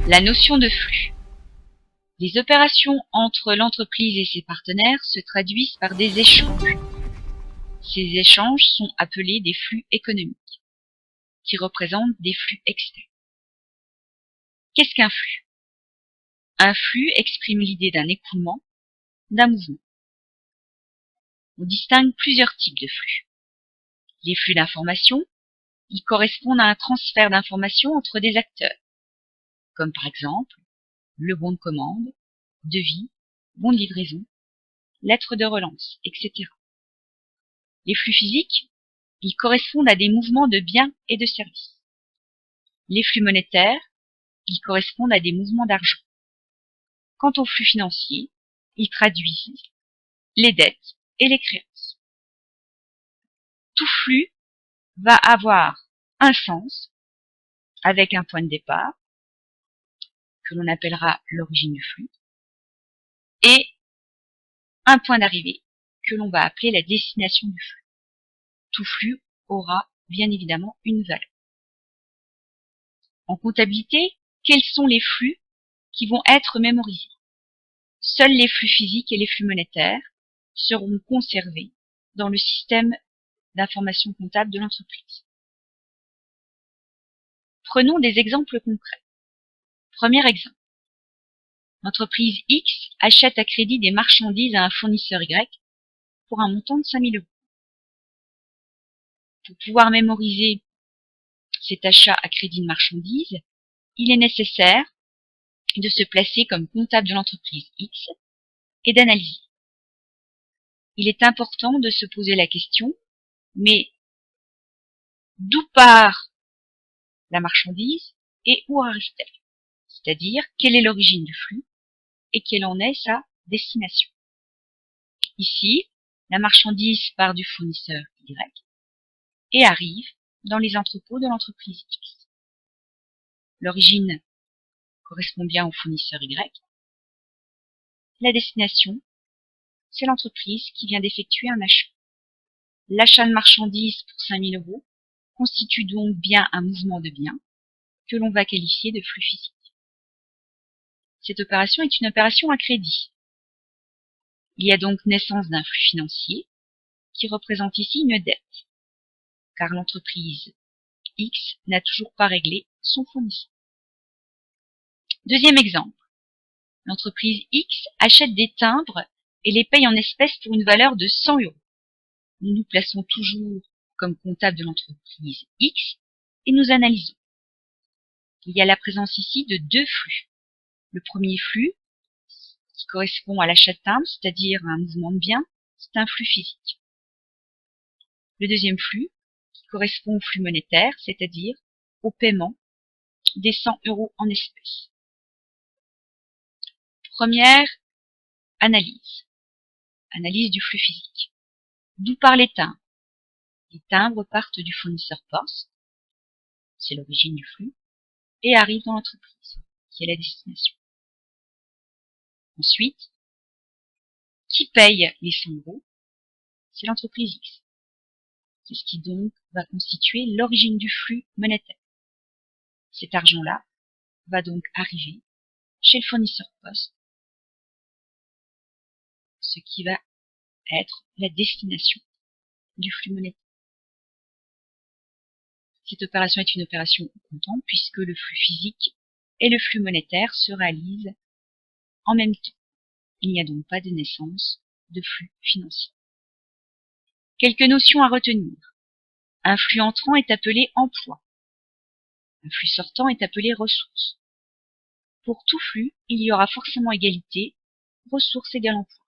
La notion de flux. Les opérations entre l'entreprise et ses partenaires se traduisent par des échanges. Ces échanges sont appelés des flux économiques, qui représentent des flux externes. Qu'est-ce qu'un flux? Un flux exprime l'idée d'un écoulement, d'un mouvement. On distingue plusieurs types de flux. Les flux d'information, ils correspondent à un transfert d'informations entre des acteurs, comme par exemple le bon de commande, devis, bon de livraison, lettre de relance, etc. Les flux physiques, ils correspondent à des mouvements de biens et de services. Les flux monétaires, ils correspondent à des mouvements d'argent. Quant aux flux financiers, ils traduisent les dettes et les créances. Tout flux va avoir un sens avec un point de départ, que l'on appellera l'origine du flux, et un point d'arrivée, que l'on va appeler la destination du flux. Tout flux aura bien évidemment une valeur. En comptabilité, quels sont les flux qui vont être mémorisés? Seuls les flux physiques et les flux monétaires seront conservés dans le système d'information comptable de l'entreprise. Prenons des exemples concrets. Premier exemple. L'entreprise X achète à crédit des marchandises à un fournisseur Y pour un montant de 5 000 €. Pour pouvoir mémoriser cet achat à crédit de marchandises, il est nécessaire de se placer comme comptable de l'entreprise X et d'analyser. Il est important de se poser la question, mais d'où part la marchandise et où arrive-t-elle? C'est-à-dire, quelle est l'origine du flux et quelle en est sa destination. Ici, la marchandise part du fournisseur Y et arrive dans les entrepôts de l'entreprise X. L'origine correspond bien au fournisseur Y. La destination, c'est l'entreprise qui vient d'effectuer un achat. L'achat de marchandises pour 5 000 € constitue donc bien un mouvement de biens que l'on va qualifier de flux physique. Cette opération est une opération à crédit. Il y a donc naissance d'un flux financier qui représente ici une dette, car l'entreprise X n'a toujours pas réglé son fournisseur. Deuxième exemple. L'entreprise X achète des timbres et les paye en espèces pour une valeur de 100 €. Nous nous plaçons toujours comme comptable de l'entreprise X et nous analysons. Il y a la présence ici de deux flux. Le premier flux, qui correspond à l'achat de timbres, c'est-à-dire à un mouvement de biens, c'est un flux physique. Le deuxième flux, qui correspond au flux monétaire, c'est-à-dire au paiement des 100 € en espèces. Première analyse. Analyse du flux physique. D'où partent les timbres? Les timbres partent du fournisseur poste, c'est l'origine du flux, et arrivent dans l'entreprise, qui est la destination. Ensuite, qui paye les 100 €? C'est l'entreprise X. C'est ce qui donc va constituer l'origine du flux monétaire. Cet argent-là va donc arriver chez le fournisseur poste, ce qui va être la destination du flux monétaire. Cette opération est une opération comptable puisque le flux physique et le flux monétaire se réalisent en même temps. Il n'y a donc pas de naissance de flux financier. Quelques notions à retenir. Un flux entrant est appelé emploi. Un flux sortant est appelé ressources. Pour tout flux, il y aura forcément égalité, ressources égale emploi.